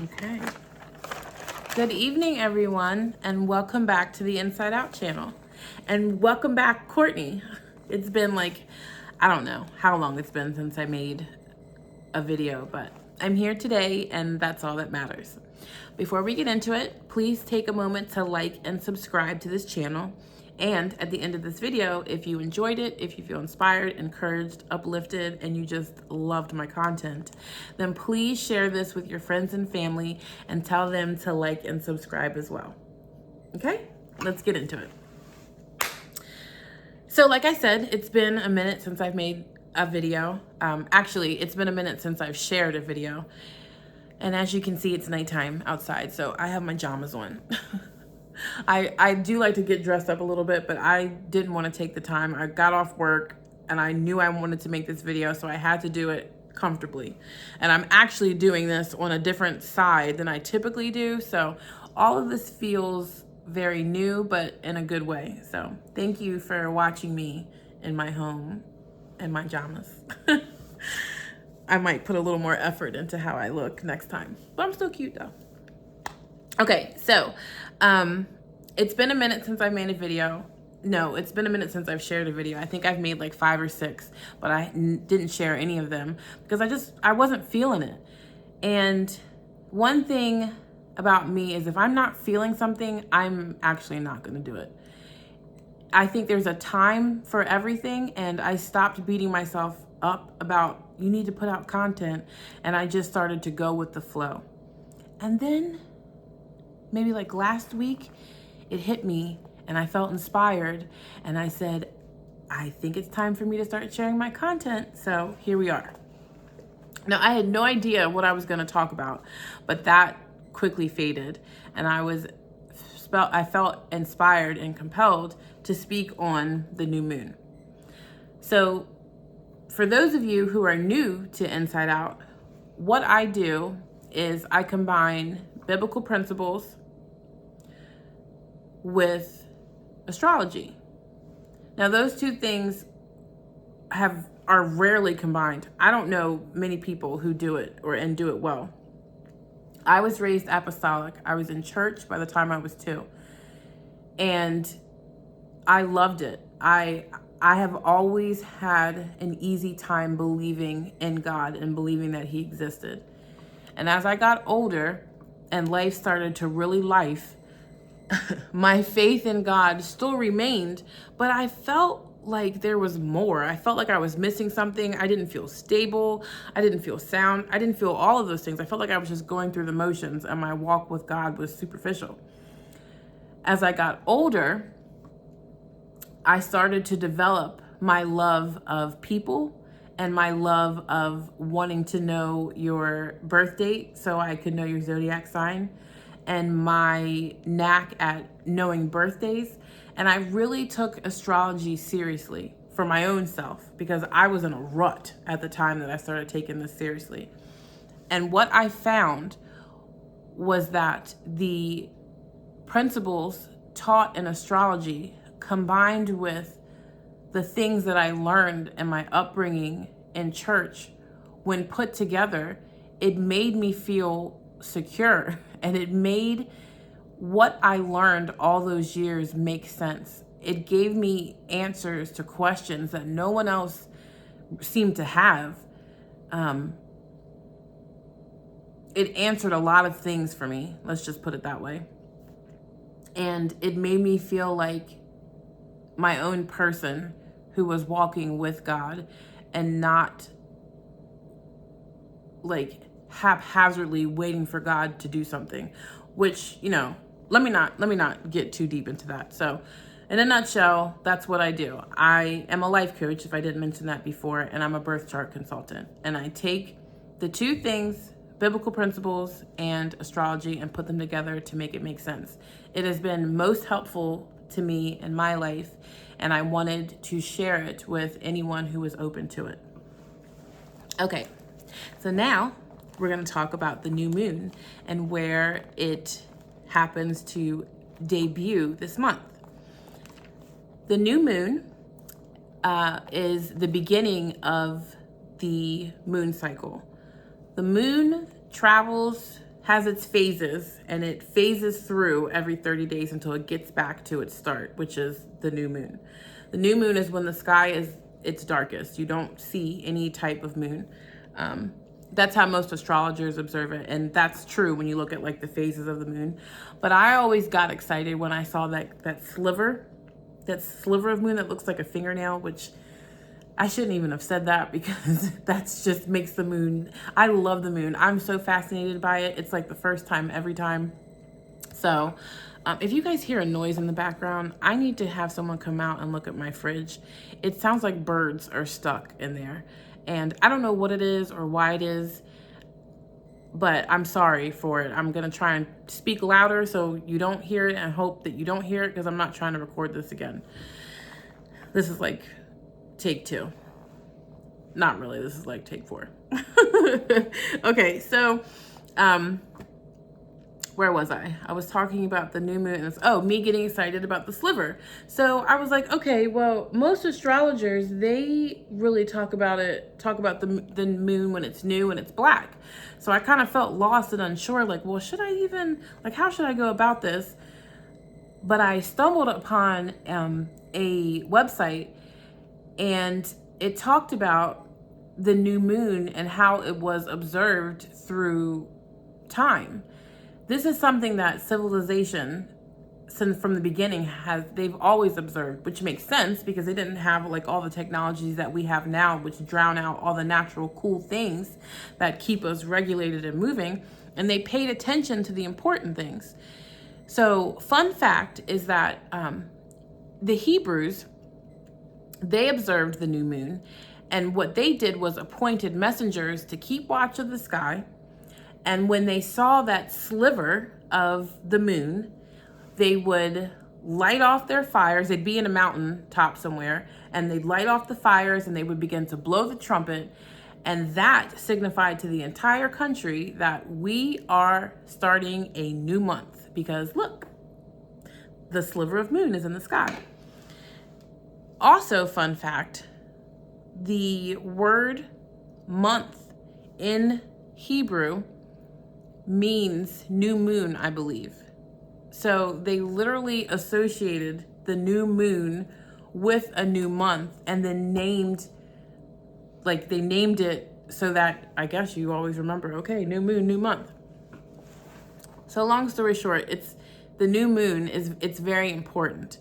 Okay. Good evening, everyone, and welcome back to the Inside Out channel. And welcome back, Courtney. It's been like, I don't know how long it's been since I made a video, but I'm here today, and that's all that matters. Before we get into it, please take a moment to like and subscribe to this channel. And at the end of this video, if you enjoyed it, if you feel inspired, encouraged, uplifted, and you just loved my content, then please share this with your friends and family and tell them to like and subscribe as well. Okay, let's get into it. So like I said, it's been a minute since I've made a video. Actually, it's been a minute since I've shared a video. And as you can see, it's nighttime outside, so I have my pajamas on. I do like to get dressed up a little bit, but I didn't want to take the time. I got off work and I knew I wanted to make this video, so I had to do it comfortably. And I'm actually doing this on a different side than I typically do, so all of this feels very new, but in a good way. So thank you for watching me in my home in my pajamas. I might put a little more effort into how I look next time, but I'm still cute though. Okay, so it's been a minute since I've made a video. No, it's been a minute since I've shared a video. I think I've made like 5 or 6, but I didn't share any of them because I wasn't feeling it. And one thing about me is if I'm not feeling something, I'm actually not going to do it. I think there's a time for everything, and I stopped beating myself up about you need to put out content, and I just started to go with the flow. And then maybe like last week, it hit me and I felt inspired and I said, I think it's time for me to start sharing my content. So here we are. Now, I had no idea what I was going to talk about, but that quickly faded, and I felt inspired and compelled to speak on the new moon. So for those of you who are new to Inside Out, what I do is I combine biblical principles with astrology. Now, those two things are rarely combined. I don't know many people who do it and do it well. I was raised apostolic. I was in church by the time I was 2, and I loved it. I have always had an easy time believing in God and believing that He existed. And as I got older and life started to really life, my faith in God still remained, but I felt like there was more. I felt like I was missing something. I didn't feel stable. I didn't feel sound. I didn't feel all of those things. I felt like I was just going through the motions, and my walk with God was superficial. As I got older, I started to develop my love of people and my love of wanting to know your birth date so I could know your zodiac sign, and my knack at knowing birthdays. And I really took astrology seriously for my own self because I was in a rut at the time that I started taking this seriously. And what I found was that the principles taught in astrology combined with the things that I learned in my upbringing in church, when put together, it made me feel secure, and it made what I learned all those years make sense. It gave me answers to questions that no one else seemed to have. It answered a lot of things for me, let's just put it that way. And it made me feel like my own person who was walking with God and not like haphazardly waiting for God to do something, which, let me not get too deep into that. So in a nutshell, that's what I do. I am a life coach, if I didn't mention that before, and I'm a birth chart consultant. And I take the two things, biblical principles and astrology, and put them together to make it make sense. It has been most helpful to me in my life, and I wanted to share it with anyone who was open to it. Okay, so now we're going to talk about the new moon and where it happens to debut this month. The new moon is the beginning of the moon cycle. The moon travels has its phases, and it phases through every 30 days until it gets back to its start, which is the new moon. The new moon is when the sky is its darkest. You don't see any type of moon. That's how most astrologers observe it, and that's true when you look at like the phases of the moon. But I always got excited when I saw that sliver of moon that looks like a fingernail, which I shouldn't even have said that because that's just makes the moon. I love the moon. I'm so fascinated by it. It's like the first time every time. So if you guys hear a noise in the background, I need to have someone come out and look at my fridge. It sounds like birds are stuck in there. And I don't know what it is or why it is, but I'm sorry for it. I'm going to try and speak louder so you don't hear it, and hope that you don't hear it, because I'm not trying to record this again. This is like take 2. Not really. This is like take 4. Okay, so where was I? I was talking about the new moon. Me getting excited about the sliver. So I was like, okay, well, most astrologers, they really talk about the moon when it's new and it's black. So I kind of felt lost and unsure, like, well, how should I go about this? But I stumbled upon a website, and it talked about the new moon and how it was observed through time. This is something that civilization, since from the beginning, they've always observed, which makes sense because they didn't have like all the technologies that we have now, which drown out all the natural cool things that keep us regulated and moving, and they paid attention to the important things. So fun fact is that the Hebrews, they observed the new moon, and what they did was appointed messengers to keep watch of the sky. And when they saw that sliver of the moon, they would light off their fires. They'd be in a mountain top somewhere, and they'd light off the fires, and they would begin to blow the trumpet. And that signified to the entire country that we are starting a new month, because look, the sliver of moon is in the sky. Also, fun fact, the word month in Hebrew means new moon, I believe. So they literally associated the new moon with a new month, and then named it so that, I guess, you always remember, okay, new moon, new month. So long story short, the new moon it's very important.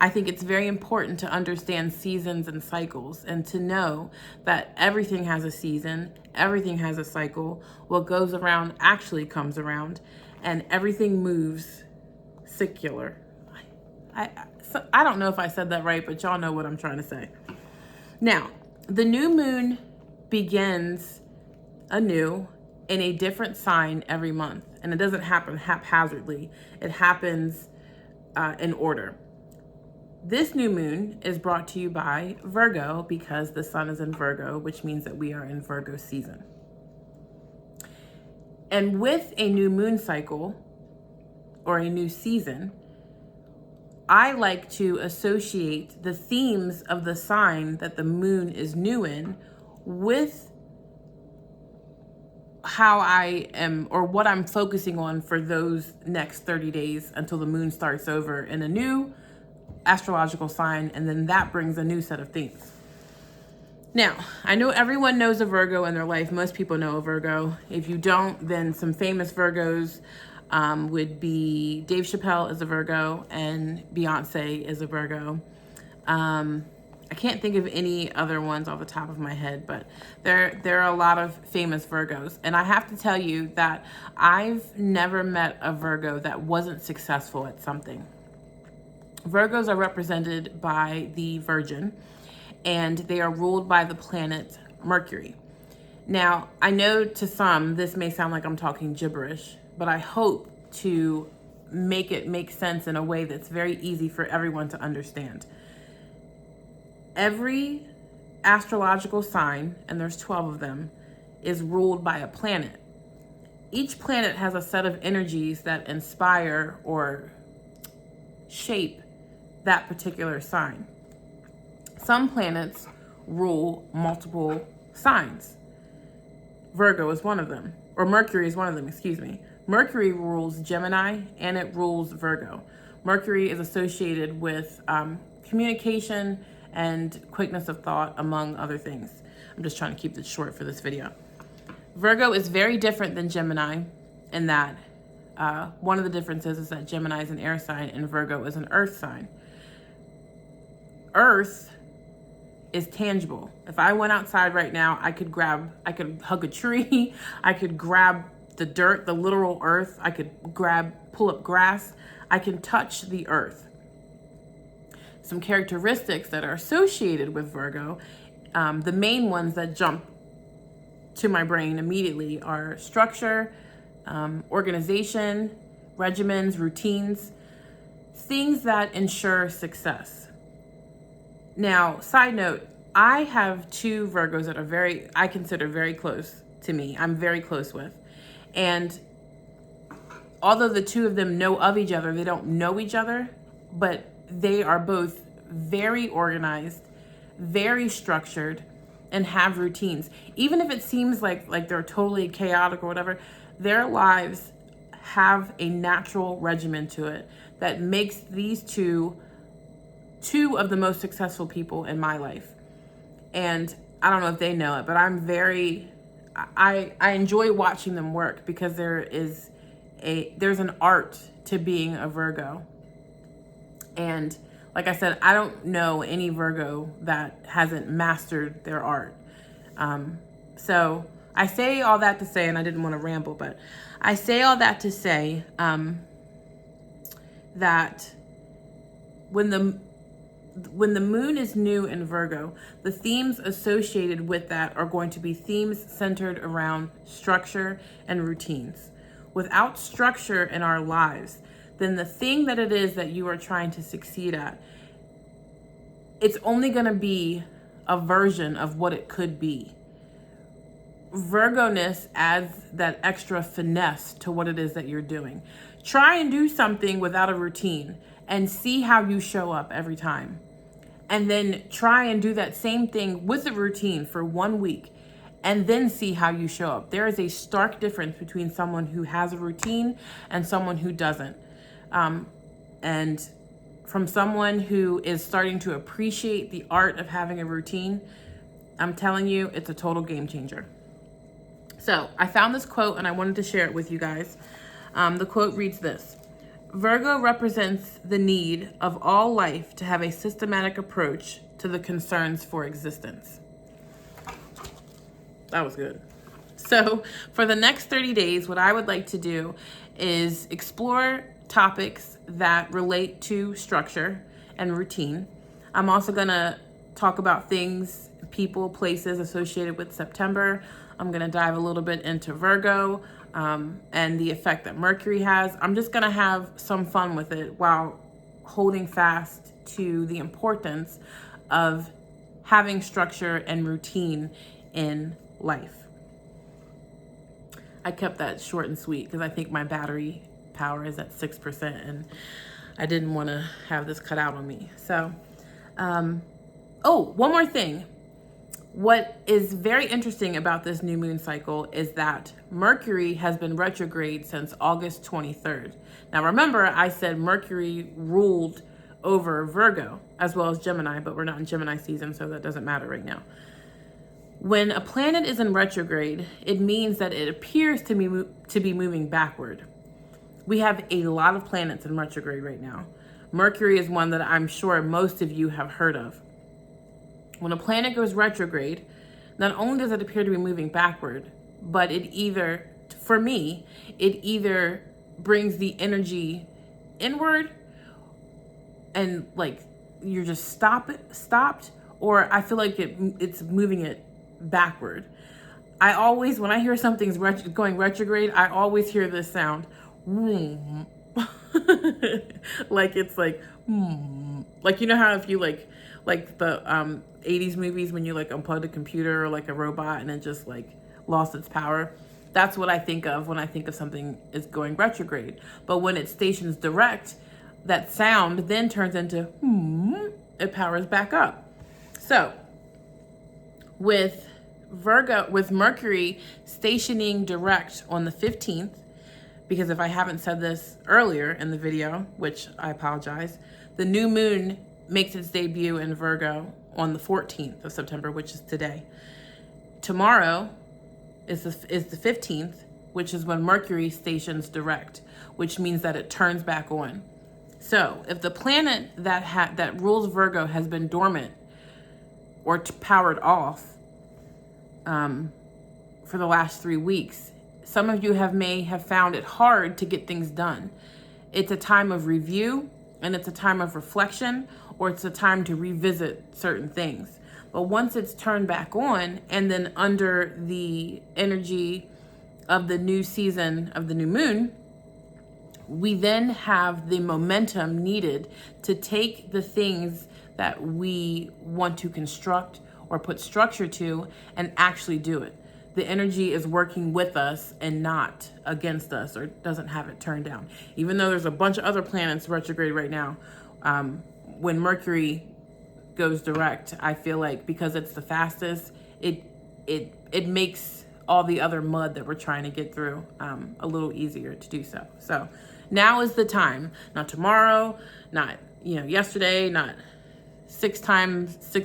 I think it's very important to understand seasons and cycles, and to know that everything has a season, everything has a cycle. What goes around actually comes around, and everything moves secular. I don't know if I said that right, but y'all know what I'm trying to say. Now, the new moon begins anew in a different sign every month, and it doesn't happen haphazardly. It happens in order. This new moon is brought to you by Virgo because the sun is in Virgo, which means that we are in Virgo season. And with a new moon cycle or a new season, I like to associate the themes of the sign that the moon is new in with how I am, or what I'm focusing on for those next 30 days until the moon starts over in a new astrological sign, and then that brings a new set of themes. Now, I know everyone knows a Virgo in their life. Most people know a Virgo. If you don't, then some famous Virgos would be Dave Chappelle is a Virgo, and Beyonce is a Virgo. I can't think of any other ones off the top of my head, but there are a lot of famous Virgos. And I have to tell you that I've never met a Virgo that wasn't successful at something. Virgos are represented by the Virgin, and they are ruled by the planet Mercury. Now, I know to some this may sound like I'm talking gibberish, but I hope to make it make sense in a way that's very easy for everyone to understand. Every astrological sign, and there's 12 of them, is ruled by a planet. Each planet has a set of energies that inspire or shape that particular sign. Some planets rule multiple signs. Virgo is one of them, or Mercury is one of them, excuse me. Mercury rules Gemini and it rules Virgo. Mercury is associated with communication and quickness of thought, among other things. I'm just trying to keep this short for this video. Virgo is very different than Gemini in that one of the differences is that Gemini is an air sign and Virgo is an earth sign. Earth is tangible. If I went outside right now, I could hug a tree, I could grab the dirt, the literal earth, I could pull up grass, I can touch the earth. Some characteristics that are associated with Virgo, the main ones that jump to my brain immediately are structure, organization, regimens, routines, things that ensure success. Now, side note, I have two Virgos that I consider very close to me. I'm very close with. And although the two of them know of each other, they don't know each other, but they are both very organized, very structured, and have routines. Even if it seems like they're totally chaotic or whatever, their lives have a natural regimen to it that makes these two of the most successful people in my life. And I don't know if they know it, but I enjoy watching them work because there's an art to being a Virgo. And like I said, I don't know any Virgo that hasn't mastered their art. So I say all that to say, and I didn't want to ramble, but I say all that to say that when the moon is new in Virgo, the themes associated with that are going to be themes centered around structure and routines. Without structure in our lives, then the thing that it is that you are trying to succeed at, it's only going to be a version of what it could be. Virgo-ness adds that extra finesse to what it is that you're doing. Try and do something without a routine and see how you show up every time. And then try and do that same thing with a routine for 1 week and then see how you show up. There is a stark difference between someone who has a routine and someone who doesn't. And from someone who is starting to appreciate the art of having a routine, I'm telling you, it's a total game changer. So I found this quote and I wanted to share it with you guys. The quote reads this: Virgo represents the need of all life to have a systematic approach to the concerns for existence. That was good. So for the next 30 days, what I would like to do is explore topics that relate to structure and routine. I'm also gonna talk about things, people, places associated with September. I'm gonna dive a little bit into Virgo and the effect that Mercury has. I'm just gonna have some fun with it while holding fast to the importance of having structure and routine in life. I kept that short and sweet because I think my battery power is at 6% and I didn't want to have this cut out on me. So, one more thing. What is very interesting about this new moon cycle is that Mercury has been retrograde since August 23rd. Now remember, I said Mercury ruled over Virgo as well as Gemini, but we're not in Gemini season, so that doesn't matter right now. When a planet is in retrograde, it means that it appears to be moving backward. We have a lot of planets in retrograde right now. Mercury is one that I'm sure most of you have heard of. When a planet goes retrograde, not only does it appear to be moving backward, but it either brings the energy inward and like you're just stopped, or I feel like it's moving it backward. I always, when I hear something's going retrograde, I always hear this sound. Like it's like, like, you know how if you like the 80s movies when you like unplug a computer or like a robot and it just like lost its power. That's what I think of when I think of something is going retrograde. But when it stations direct, that sound then turns into it powers back up. So with Mercury stationing direct on the 15th, because if I haven't said this earlier in the video, which I apologize, the new moon makes its debut in Virgo on the 14th of September, which is today. Tomorrow is the 15th, which is when Mercury stations direct, which means that it turns back on. So if the planet that rules Virgo has been dormant or powered off for the last 3 weeks, some of you may have found it hard to get things done. It's a time of review, and it's a time of reflection, or it's a time to revisit certain things. But once it's turned back on, and then under the energy of the new season of the new moon, we then have the momentum needed to take the things that we want to construct or put structure to and actually do it. The energy is working with us and not against us, or doesn't have it turned down. Even though there's a bunch of other planets retrograde right now, when Mercury goes direct, I feel like because it's the fastest, it makes all the other mud that we're trying to get through a little easier to do so. So now is the time, not tomorrow, not yesterday, not 6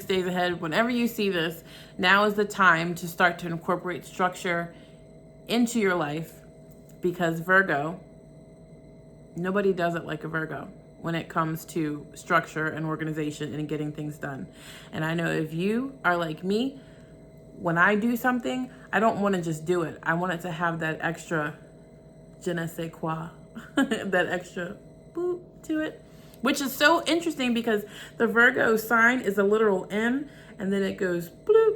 days ahead. Whenever you see this, now is the time to start to incorporate structure into your life, because Virgo, nobody does it like a Virgo when it comes to structure and organization and getting things done. And I know if you are like me, when I do something, I don't want to just do it. I want it to have that extra je ne sais quoi, that extra boop to it. Which is so interesting because the Virgo sign is a literal M, and then it goes bloop.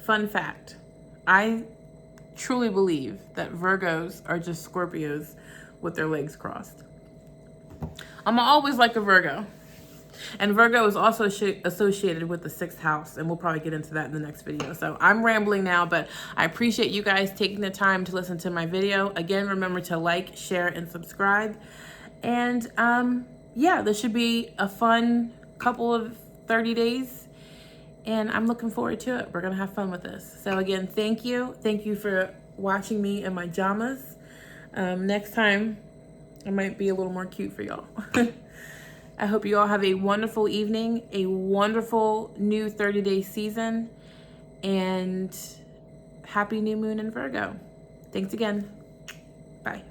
Fun fact, I truly believe that Virgos are just Scorpios with their legs crossed. I'm always like a Virgo. And Virgo is also associated with the 6th house, and we'll probably get into that in the next video. So I'm rambling now, but I appreciate you guys taking the time to listen to my video. Again, remember to like, share, and subscribe. And yeah, this should be a fun couple of 30 days, and I'm looking forward to it. We're gonna have fun with this. So again, thank you for watching me in my pajamas. Next time I might be a little more cute for y'all. I hope you all have a wonderful evening, a wonderful new 30-day season, and happy new moon in Virgo. Thanks again. Bye.